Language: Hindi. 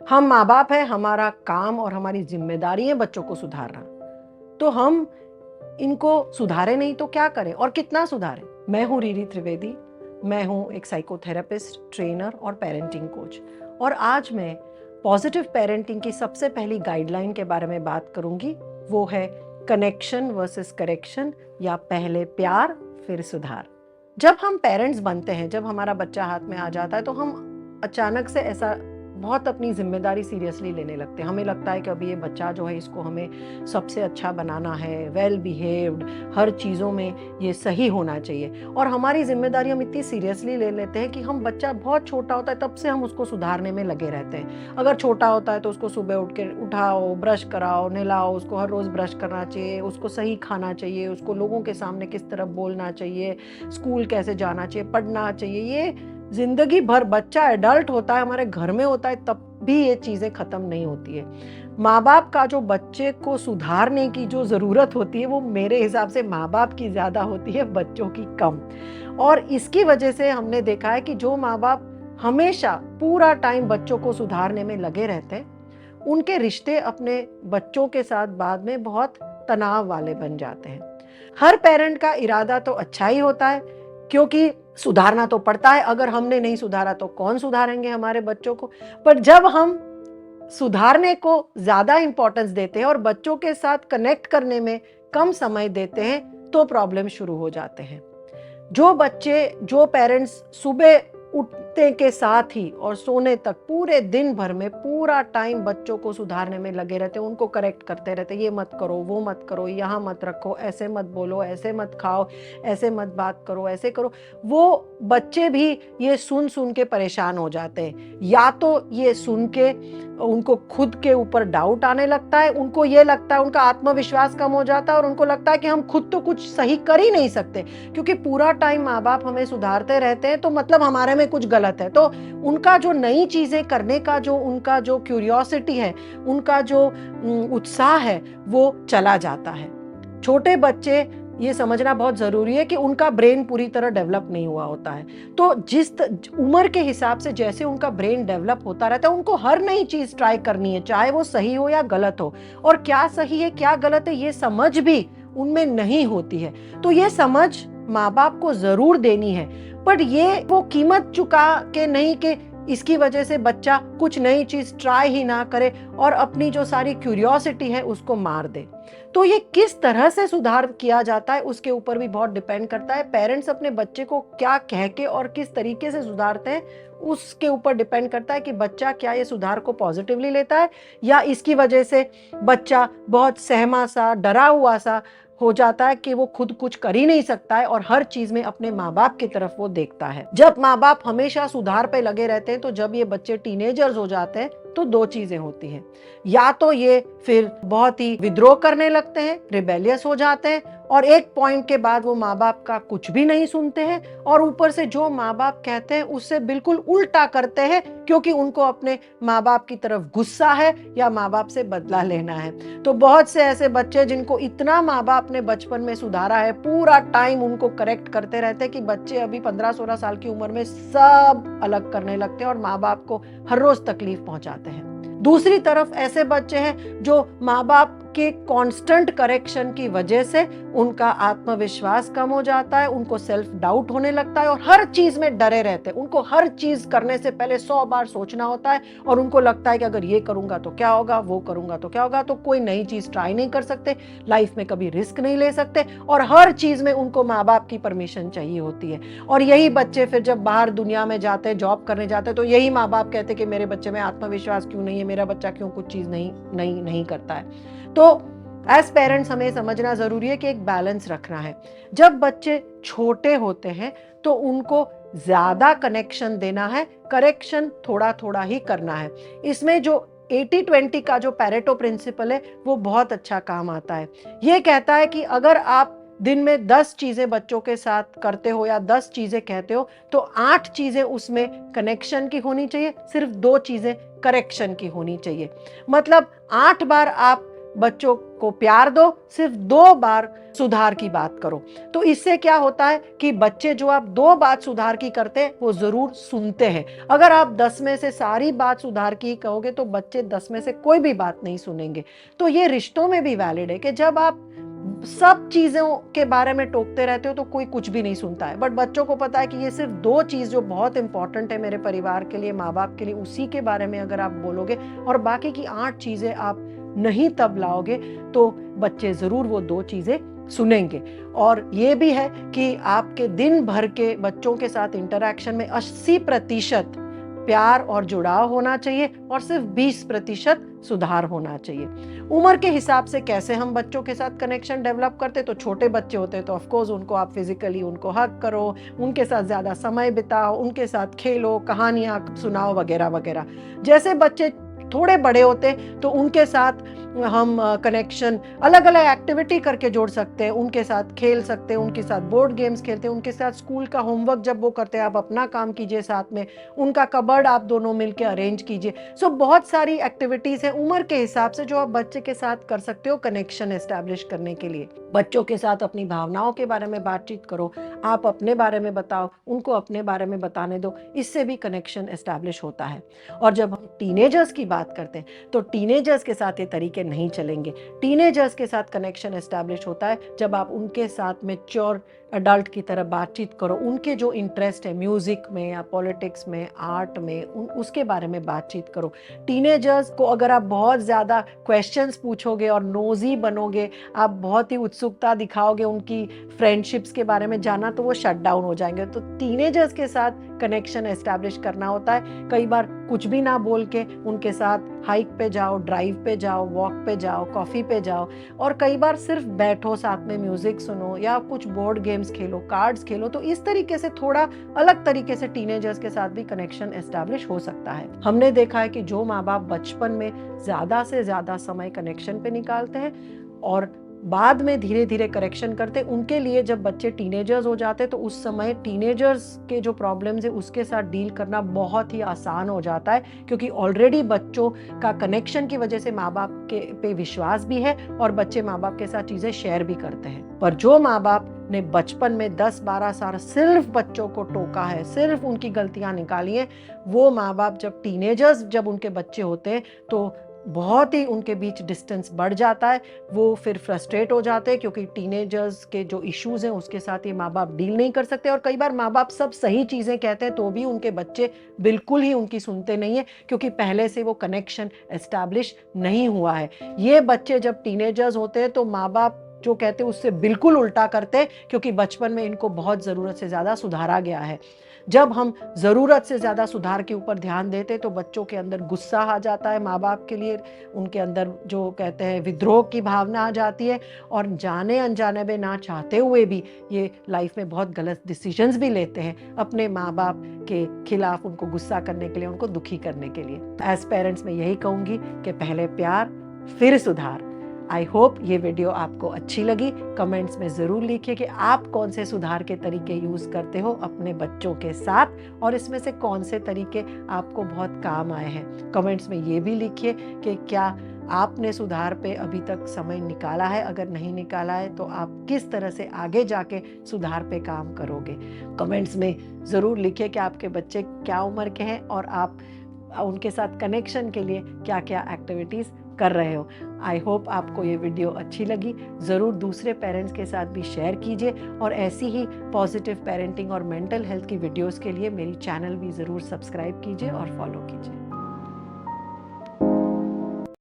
हम माँ बाप हैं, हमारा काम और हमारी जिम्मेदारी है बच्चों को सुधारना। तो हम इनको सुधारे नहीं तो क्या करें और कितना सुधारें। मैं हूँ रीरी त्रिवेदी, मैं हूँ एक साइकोथेरेपिस्ट, ट्रेनर और पेरेंटिंग कोच। और आज मैं पॉजिटिव पेरेंटिंग की सबसे पहली गाइडलाइन के बारे में बात करूंगी। वो है कनेक्शन वर्सेस करेक्शन, या पहले प्यार फिर सुधार। जब हम पेरेंट्स बनते हैं, जब हमारा बच्चा हाथ में आ जाता है, तो हम अचानक से ऐसा बहुत अपनी जिम्मेदारी सीरियसली लेने लगते हैं। हमें लगता है कि अभी ये बच्चा जो है, इसको हमें सबसे अच्छा बनाना है, वेल बिहेव्ड, हर चीज़ों में ये सही होना चाहिए। और हमारी जिम्मेदारी हम इतनी सीरियसली ले लेते हैं कि हम, बच्चा बहुत छोटा होता है तब से हम उसको सुधारने में लगे रहते हैं। अगर छोटा होता है तो उसको सुबह उठ के उठाओ, ब्रश कराओ, नहलाओ, उसको हर रोज़ ब्रश करना चाहिए, उसको सही खाना चाहिए, उसको लोगों के सामने किस तरह बोलना चाहिए, स्कूल कैसे जाना चाहिए, पढ़ना चाहिए। ये जिंदगी भर बच्चा एडल्ट होता है, हमारे घर में होता है, तब भी ये चीजें खत्म नहीं होती है। माँ बाप का जो बच्चे को सुधारने की जो जरूरत होती है, वो मेरे हिसाब से माँ बाप की ज्यादा होती है, बच्चों की कम। और इसकी वजह से हमने देखा है कि जो माँ बाप हमेशा पूरा टाइम बच्चों को सुधारने में लगे रहते हैं, उनके रिश्ते अपने बच्चों के साथ बाद में बहुत तनाव वाले बन जाते हैं। हर पेरेंट का इरादा तो अच्छा ही होता है, क्योंकि सुधारना तो पड़ता है। अगर हमने नहीं सुधारा तो कौन सुधारेंगे हमारे बच्चों को। पर जब हम सुधारने को ज्यादा इंपॉर्टेंस देते हैं और बच्चों के साथ कनेक्ट करने में कम समय देते हैं, तो प्रॉब्लम शुरू हो जाते हैं। जो पेरेंट्स सुबह उठने के साथ ही और सोने तक पूरे दिन भर में पूरा टाइम बच्चों को सुधारने में लगे रहते हैं, उनको करेक्ट करते रहते हैं, ये मत करो, वो मत करो, यहाँ मत रखो, ऐसे मत बोलो, ऐसे मत खाओ, ऐसे मत बात करो, ऐसे करो, वो बच्चे भी ये सुन सुन के परेशान हो जाते हैं। या तो ये सुन के उनको खुद के ऊपर डाउट आने लगता है, उनको ये लगता है, उनका आत्मविश्वास कम हो जाता है और उनको लगता है कि हम खुद तो कुछ सही कर ही नहीं सकते, क्योंकि पूरा टाइम माँ बाप हमें सुधारते रहते हैं, तो मतलब हमारे में कुछ गलत है। तो उनका जो नई चीजें करने का जो उनका जो क्यूरियोसिटी है, उनका जो उत्साह है, वो चला जाता है। छोटे बच्चे, ये समझना बहुत जरूरी है कि उनका ब्रेन पूरी तरह डेवलप नहीं हुआ होता है। तो जिस उम्र के हिसाब से जैसे उनका ब्रेन डेवलप होता रहता है, उनको हर नई चीज ट्राई करनी है, चाहे वो सही हो या गलत हो। और क्या सही है क्या गलत है, ये समझ भी उनमें नहीं होती है। तो ये समझ माँ बाप को जरूर देनी है, पर ये वो कीमत चुका के नहीं कि इसकी वजह से बच्चा कुछ नई चीज ट्राई ही ना करे और अपनी जो सारी क्यूरियोसिटी है उसको मार दे। तो ये किस तरह से सुधार किया जाता है, उसके ऊपर भी बहुत डिपेंड करता है। पेरेंट्स अपने बच्चे को क्या कह के और किस तरीके से सुधारते हैं, उसके ऊपर डिपेंड करता है कि बच्चा क्या ये सुधार को पॉजिटिवली लेता है, या इसकी वजह से बच्चा बहुत सहमा सा, डरा हुआ सा हो जाता है कि वो खुद कुछ कर ही नहीं सकता है और हर चीज में अपने माँ बाप की तरफ वो देखता है। जब माँ बाप हमेशा सुधार पे लगे रहते हैं, तो जब ये बच्चे टीनेजर्स हो जाते हैं, तो दो चीजें होती हैं। या तो ये फिर बहुत ही विद्रोह करने लगते हैं, रिबेलियस हो जाते हैं, और एक पॉइंट के बाद वो माँ बाप का कुछ भी नहीं सुनते हैं, और ऊपर से जो माँ बाप कहते हैं उससे बिल्कुल उल्टा करते हैं, क्योंकि उनको अपने माँ बाप की तरफ गुस्सा है या माँ बाप से बदला लेना है। तो बहुत से ऐसे बच्चे जिनको इतना माँ बाप ने बचपन में सुधारा है, पूरा टाइम उनको करेक्ट करते रहते हैं, कि बच्चे अभी 15-16 साल की उम्र में सब अलग करने लगते हैं और माँ बाप को हर रोज तकलीफ पहुंचाते हैं। दूसरी तरफ ऐसे बच्चे हैं जो माँ बाप के कांस्टेंट करेक्शन की वजह से उनका आत्मविश्वास कम हो जाता है, उनको सेल्फ डाउट होने लगता है और हर चीज में डरे रहते हैं। उनको हर चीज करने से पहले 100 बार सोचना होता है, और उनको लगता है कि अगर ये करूंगा तो क्या होगा, वो करूंगा तो क्या होगा। तो कोई नई चीज ट्राई नहीं कर सकते, लाइफ में कभी रिस्क नहीं ले सकते, और हर चीज में उनको माँ बाप की परमिशन चाहिए होती है। और यही बच्चे फिर जब बाहर दुनिया में जाते हैं, जॉब करने जाते हैं, तो यही माँ बाप कहते हैं कि मेरे बच्चे में आत्मविश्वास क्यों नहीं है, मेरा बच्चा क्यों कुछ चीज नहीं करता है। तो एज पेरेंट्स हमें समझना जरूरी है कि एक बैलेंस रखना है। जब बच्चे छोटे होते हैं तो उनको ज्यादा कनेक्शन देना है, करेक्शन थोड़ा थोड़ा ही करना है। इसमें जो 80-20 का जो पैरेटो प्रिंसिपल है, वो बहुत अच्छा काम आता है। ये कहता है कि अगर आप दिन में 10 चीजें बच्चों के साथ करते हो या 10 चीजें कहते हो, तो 8 चीजें उसमें कनेक्शन की होनी चाहिए, सिर्फ 2 चीजें करेक्शन की होनी चाहिए। मतलब 8 बार आप बच्चों को प्यार दो, सिर्फ 2 बार सुधार की बात करो। तो इससे क्या होता है कि बच्चे जो आप 2 बात सुधार की करते हैं वो जरूर सुनते हैं। अगर आप 10 में से सारी बात सुधार की कहोगे तो बच्चे 10 में से कोई भी बात नहीं सुनेंगे। तो ये रिश्तों में भी वैलिड है कि जब आप सब चीजों के बारे में टोकते रहते हो तो कोई कुछ भी नहीं सुनता है, बट बच्चों को पता है कि ये सिर्फ 2 चीज जो बहुत इंपॉर्टेंट है मेरे परिवार के लिए, माँ बाप के लिए, उसी के बारे में अगर आप बोलोगे और बाकी की 8 चीजें आप नहीं तब लाओगे तो बच्चे जरूर वो 2 चीजें सुनेंगे। और ये भी है कि आपके दिन भर के बच्चों के साथ इंटरैक्शन में 80% प्यार और जुड़ाव होना चाहिए और सिर्फ 20% सुधार होना चाहिए। उम्र के हिसाब से कैसे हम बच्चों के साथ कनेक्शन डेवलप करते, तो छोटे बच्चे होते हैं तो ऑफ कोर्स उनको आप फिजिकली उनको हग करो, उनके साथ ज्यादा समय बिताओ, उनके साथ खेलो, कहानियां सुनाओ वगैरह वगैरह। जैसे बच्चे थोड़े बड़े होते तो उनके साथ हम कनेक्शन अलग अलग एक्टिविटी करके जोड़ सकते हैं, उनके साथ खेल सकते हैं, उनके साथ बोर्ड गेम्स खेलते हैं, उनके साथ स्कूल का होमवर्क जब वो करते हैं आप अपना काम कीजिए साथ में, उनका कबर्ड आप दोनों मिलके अरेंज कीजिए। सो बहुत सारी एक्टिविटीज हैं उम्र के हिसाब से जो आप बच्चे के साथ कर सकते हो कनेक्शन एस्टैब्लिश करने के लिए। बच्चों के साथ अपनी भावनाओं के बारे में बातचीत करो, आप अपने बारे में बताओ, उनको अपने बारे में बताने दो, इससे भी कनेक्शन एस्टैब्लिश होता है। और जब हम टीनेजर्स की बात करते हैं तो टीनेजर्स के साथ ये तरीके नहीं चलेंगे। टीनेजर्स के साथ कनेक्शन एस्टैब्लिश होता है जब आप उनके साथ मैच्योर अडल्ट की तरह बातचीत करो, उनके जो इंटरेस्ट है म्यूजिक में या पॉलिटिक्स में, आर्ट में, उसके बारे में बातचीत करो। टीनेजर्स को अगर आप बहुत ज़्यादा क्वेश्चंस पूछोगे और नोजी बनोगे, आप बहुत ही उत्सुकता दिखाओगे उनकी फ्रेंडशिप्स के बारे में जानना, तो वो शट डाउन हो जाएंगे। तो टीनेजर्स के साथ कनेक्शन एस्टैब्लिश करना होता है। कई बार कुछ भी ना बोल के उनके साथ हाइक पे जाओ, ड्राइव पे जाओ, वॉक पे जाओ, कॉफ़ी पे जाओ, और कई बार सिर्फ बैठो, साथ में म्यूजिक सुनो या कुछ बोर्ड गेम्स खेलो, कार्ड्स खेलो। तो इस तरीके से थोड़ा अलग तरीके से टीनेजर्स के साथ भी कनेक्शन एस्टैब्लिश हो सकता है। हमने देखा है कि जो माँ बाप बचपन में ज़्यादा से ज़्यादा समय कनेक्शन पे निकालते हैं और बाद में धीरे धीरे करेक्शन करते, उनके लिए जब बच्चे टीनेजर्स हो जाते तो उस समय टीनेजर्स के जो प्रॉब्लम्स है उसके साथ डील करना बहुत ही आसान हो जाता है, क्योंकि ऑलरेडी बच्चों का कनेक्शन की वजह से माँ बाप के पे विश्वास भी है और बच्चे माँ बाप के साथ चीज़ें शेयर भी करते हैं। पर जो माँ बाप ने बचपन में 10-12 साल सिर्फ बच्चों को टोका है, सिर्फ उनकी गलतियां निकाली हैं, वो माँ बाप जब टीनेजर्स जब उनके बच्चे होते हैं तो बहुत ही उनके बीच डिस्टेंस बढ़ जाता है। वो फिर फ्रस्ट्रेट हो जाते हैं क्योंकि टीनेजर्स के जो इश्यूज हैं उसके साथ ये माँ बाप डील नहीं कर सकते, और कई बार माँ बाप सब सही चीज़ें कहते हैं तो भी उनके बच्चे बिल्कुल ही उनकी सुनते नहीं है, क्योंकि पहले से वो कनेक्शन एस्टैब्लिश नहीं हुआ है। ये बच्चे जब टीनेजर्स होते हैं तो माँ बाप जो कहते हैं उससे बिल्कुल उल्टा करते हैं, क्योंकि बचपन में इनको बहुत ज़रूरत से ज़्यादा सुधारा गया है। जब हम ज़रूरत से ज़्यादा सुधार के ऊपर ध्यान देते तो बच्चों के अंदर गुस्सा आ जाता है माँ बाप के लिए, उनके अंदर जो कहते हैं विद्रोह की भावना आ जाती है, और जाने अनजाने में ना चाहते हुए भी ये लाइफ में बहुत गलत डिसीजंस भी लेते हैं अपने माँ बाप के खिलाफ, उनको गुस्सा करने के लिए, उनको दुखी करने के लिए। एज पेरेंट्स मैं यही कहूँगी कि पहले प्यार फिर सुधार। आई होप ये वीडियो आपको अच्छी लगी। कमेंट्स में ज़रूर लिखिए कि आप कौन से सुधार के तरीके यूज़ करते हो अपने बच्चों के साथ, और इसमें से कौन से तरीके आपको बहुत काम आए हैं। कमेंट्स में ये भी लिखिए कि क्या आपने सुधार पे अभी तक समय निकाला है, अगर नहीं निकाला है तो आप किस तरह से आगे जाके सुधार पे काम करोगे। कमेंट्स में ज़रूर लिखिए कि आपके बच्चे क्या उम्र के हैं और आप उनके साथ कनेक्शन के लिए क्या क्या एक्टिविटीज़ कर रहे हो। आई होप आपको ये वीडियो अच्छी लगी। ज़रूर दूसरे पेरेंट्स के साथ भी शेयर कीजिए, और ऐसी ही पॉजिटिव पेरेंटिंग और मेंटल हेल्थ की वीडियोस के लिए मेरी चैनल भी ज़रूर सब्सक्राइब कीजिए और फॉलो कीजिए।